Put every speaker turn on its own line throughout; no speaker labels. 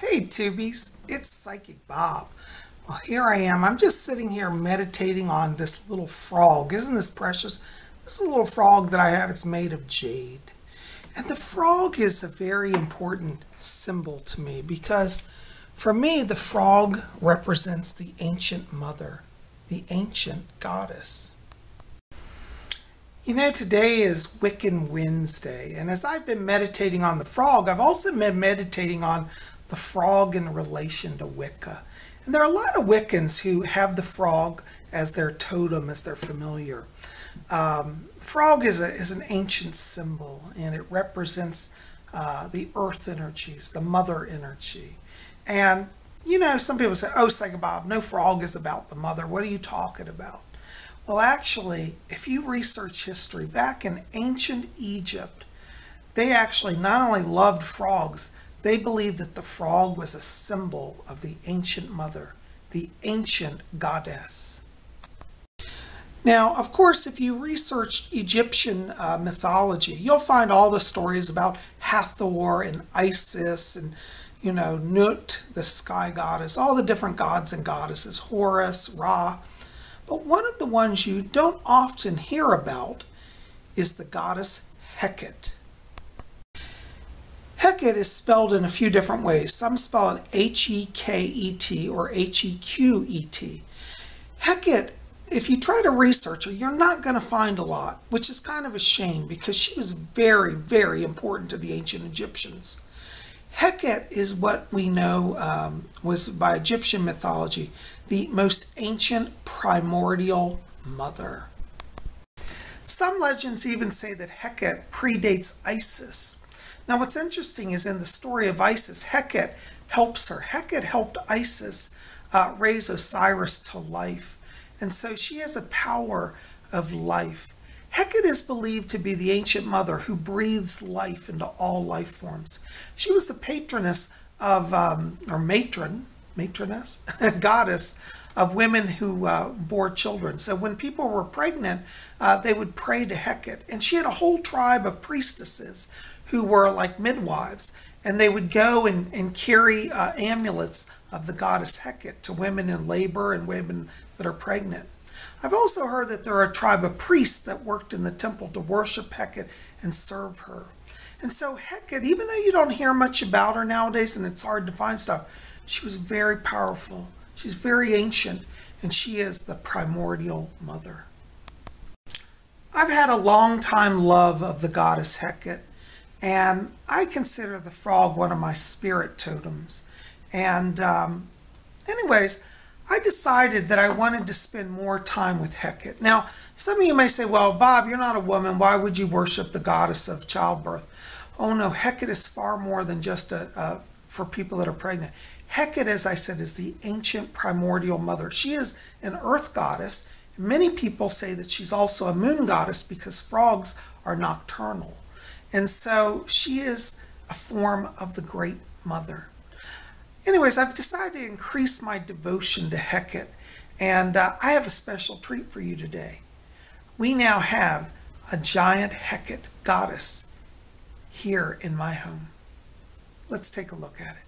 Hey Tubies, it's Psychic Bob. Well, here I am. I'm just sitting here meditating on this little frog. Isn't this precious? This is a little frog that I have. It's made of jade. And the frog is a very important symbol to me because for me, the frog represents the ancient mother, the ancient goddess. You know, today is Wiccan Wednesday, and as I've been meditating on the frog, I've also been meditating on the frog in relation to Wicca. And there are a lot of Wiccans who have the frog as their totem, as their familiar. Frog is an ancient symbol, and it represents the earth energies, the mother energy. And, you know, some people say, oh, Psychic Bob, no frog is about the mother. What are you talking about? Well, actually, if you research history, back in ancient Egypt, they actually not only loved frogs, they believed that the frog was a symbol of the ancient mother, the ancient goddess. Now, of course, if you research Egyptian mythology, you'll find all the stories about Hathor and Isis and, you know, Nut, the sky goddess, all the different gods and goddesses, Horus, Ra. But one of the ones you don't often hear about is the goddess Heket. Heket is spelled in a few different ways. Some spell it H-E-K-E-T or H-E-Q-E-T. Heket, if you try to research her, you're not going to find a lot, which is kind of a shame because she was very, very important to the ancient Egyptians. Heket is what we know was by Egyptian mythology, the most ancient primordial mother. Some legends even say that Heket predates Isis. Now what's interesting is in the story of Isis, Heket helps her. Heket helped Isis raise Osiris to life. And so she has a power of life. Heket is believed to be the ancient mother who breathes life into all life forms. She was the patroness of, or matroness, goddess of women who bore children. So when people were pregnant, they would pray to Heket. And she had a whole tribe of priestesses who were like midwives. And they would go and carry amulets of the goddess Heket to women in labor and women that are pregnant. I've also heard that there are a tribe of priests that worked in the temple to worship Heket and serve her. And so Heket, even though you don't hear much about her nowadays and it's hard to find stuff, she was very powerful. She's very ancient, and she is the primordial mother. I've had a long time love of the goddess Heket, and I consider the frog one of my spirit totems. And anyways, I decided that I wanted to spend more time with Heket. Now, some of you may say, well, Bob, you're not a woman. Why would you worship the goddess of childbirth? Oh, no, Heket is far more than just for people that are pregnant. Heket, as I said, is the ancient primordial mother. She is an earth goddess. Many people say that she's also a moon goddess because frogs are nocturnal. And so she is a form of the great mother. Anyways, I've decided to increase my devotion to Heket, and I have a special treat for you today. We now have a giant Heket goddess here in my home. Let's take a look at it.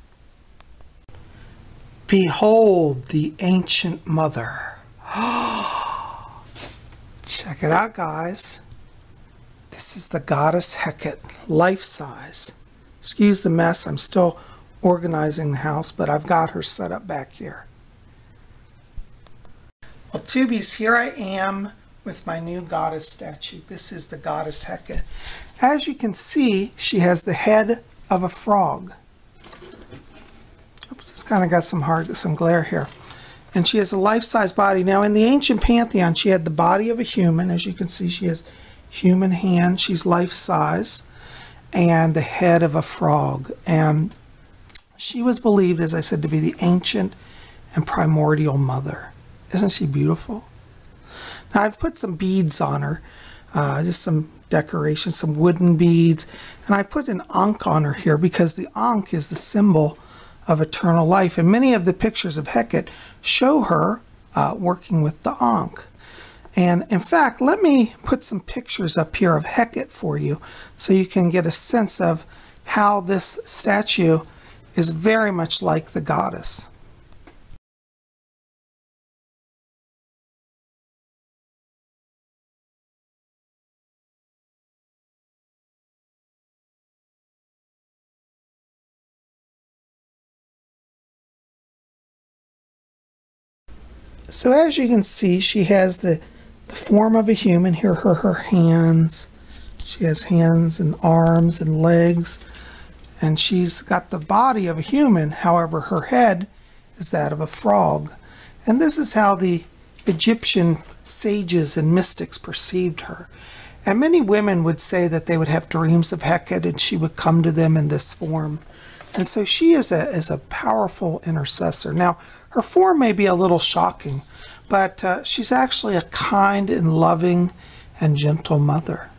Behold the ancient mother. Check it out, guys. This is the goddess Heket, life-size. Excuse the mess, I'm still organizing the house, but I've got her set up back here. Well, Tubies, here I am with my new goddess statue. This is the goddess Heket. As you can see, she has the head of a frog. Oops, it's kind of got some glare here. And she has a life-size body. Now, in the ancient pantheon, she had the body of a human. As you can see, she has human hands. She's life-size. And the head of a frog. And she was believed, as I said, to be the ancient and primordial mother. Isn't she beautiful? Now, I've put some beads on her, just some decoration, some wooden beads, and I put an Ankh on her here because the Ankh is the symbol of eternal life. And many of the pictures of Heket show her working with the Ankh. And in fact, let me put some pictures up here of Heket for you so you can get a sense of how this statue is very much like the goddess. So as you can see, she has the form of a human. Here are her hands. She has hands and arms and legs. And she's got the body of a human. However, her head is that of a frog. And this is how the Egyptian sages and mystics perceived her. And many women would say that they would have dreams of Hecate and she would come to them in this form. And so she is a powerful intercessor. Now, her form may be a little shocking, but she's actually a kind and loving and gentle mother.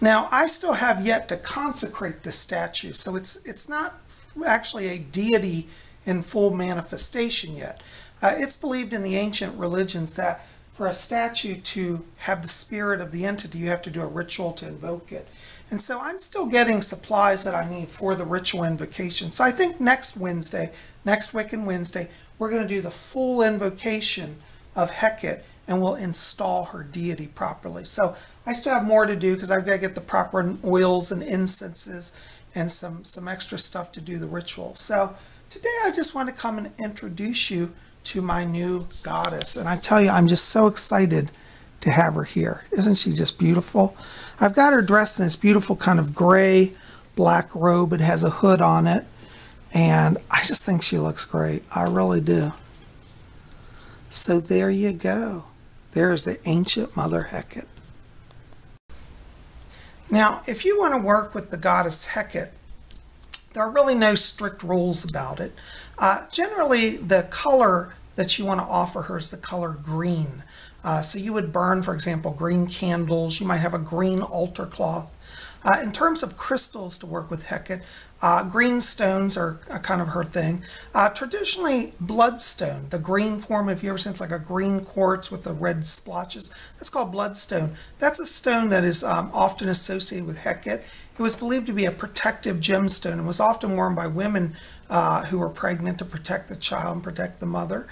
Now, I still have yet to consecrate this statue, so it's not actually a deity in full manifestation yet. It's believed in the ancient religions that for a statue to have the spirit of the entity, you have to do a ritual to invoke it. And so I'm still getting supplies that I need for the ritual invocation. So I think next Wednesday, next Wiccan Wednesday, we're going to do the full invocation of Hecate and we'll install her deity properly. So I still have more to do because I've got to get the proper oils and incenses and some extra stuff to do the ritual. So today I just want to come and introduce you to my new goddess. And I tell you, I'm just so excited to have her here. Isn't she just beautiful? I've got her dressed in this beautiful kind of gray black robe. It has a hood on it. And I just think she looks great. I really do. So there you go. There's the ancient Mother Hecate. Now, if you want to work with the goddess Hecate, there are really no strict rules about it. Generally, the color that you want to offer her is the color green. So you would burn, for example, green candles. You might have a green altar cloth. In terms of crystals to work with Hecate, green stones are kind of her thing. Traditionally, bloodstone, the green form, if you ever seen it's like a green quartz with the red splotches, that's called bloodstone. That's a stone that is often associated with Hecate. It was believed to be a protective gemstone and was often worn by women who were pregnant to protect the child and protect the mother.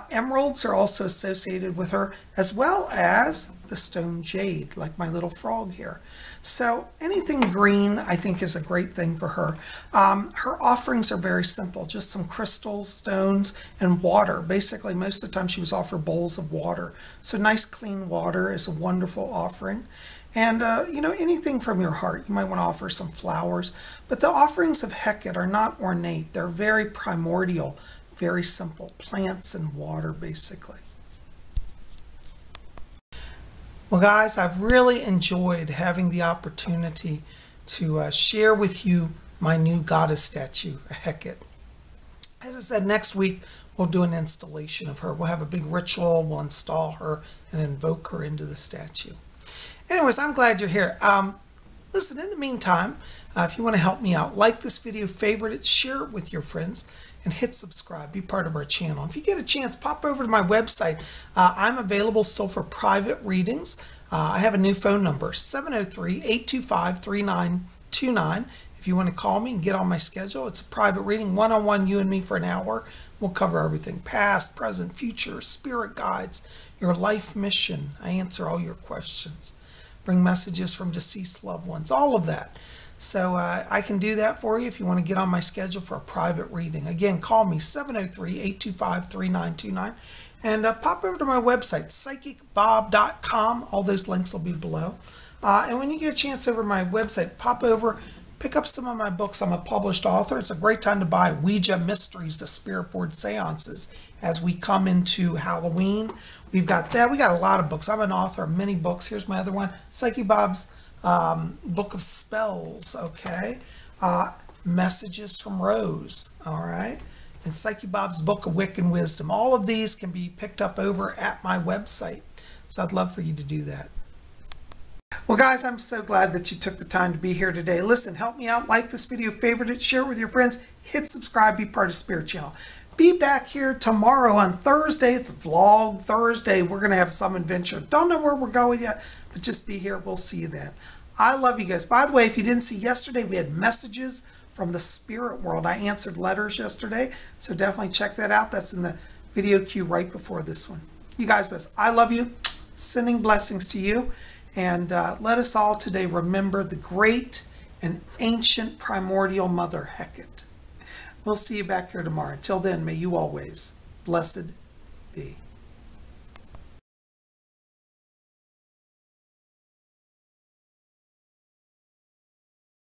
Emeralds are also associated with her, as well as the stone jade, like my little frog here. So anything green, I think, is a great thing for her. Her offerings are very simple, just some crystals, stones, and water. Basically, most of the time she was offered bowls of water. So nice, clean water is a wonderful offering. And, you know, anything from your heart. You might want to offer some flowers. But the offerings of Hecate are not ornate. They're very primordial, very simple. Plants and water, basically. Well, guys, I've really enjoyed having the opportunity to share with you my new goddess statue, Hecate. As I said, next week we'll do an installation of her. We'll have a big ritual. We'll install her and invoke her into the statue. Anyways, I'm glad you're here. Listen, in the meantime, if you want to help me out, like this video, favorite it, share it with your friends, and hit subscribe. Be part of our channel. If you get a chance, pop over to my website. I'm available still for private readings. I have a new phone number, 703-825-3929. If you want to call me and get on my schedule, it's a private reading, one-on-one, you and me for an hour. We'll cover everything, past, present, future, spirit guides, your life mission. I answer all your questions. Bring messages from deceased loved ones, all of that. So I can do that for you if you want to get on my schedule for a private reading. Again, call me, 703-825-3929. And pop over to my website, psychicbob.com. All those links will be below. And when you get a chance over my website, pop over, pick up some of my books. I'm a published author. It's a great time to buy Ouija Mysteries, the Spirit Board Seances, as we come into Halloween. We've got that. We got a lot of books. I'm an author of many books. Here's my other one, Psyche Bob's Book of Spells, okay? Messages from Rose, all right? And Psyche Bob's Book of Wiccan Wisdom. All of these can be picked up over at my website. So I'd love for you to do that. Well, guys, I'm so glad that you took the time to be here today. Listen, help me out. Like this video, favorite it, share it with your friends, hit subscribe, be part of Spirit Channel. Be back here tomorrow on Thursday. It's Vlog Thursday. We're going to have some adventure. Don't know where we're going yet, but just be here. We'll see you then. I love you guys. By the way, if you didn't see yesterday, we had messages from the spirit world. I answered letters yesterday, so definitely check that out. That's in the video queue right before this one. You guys best. I love you. Sending blessings to you. And let us all today remember the great and ancient primordial mother Hecate. We'll see you back here tomorrow. Until then, may you always blessed be.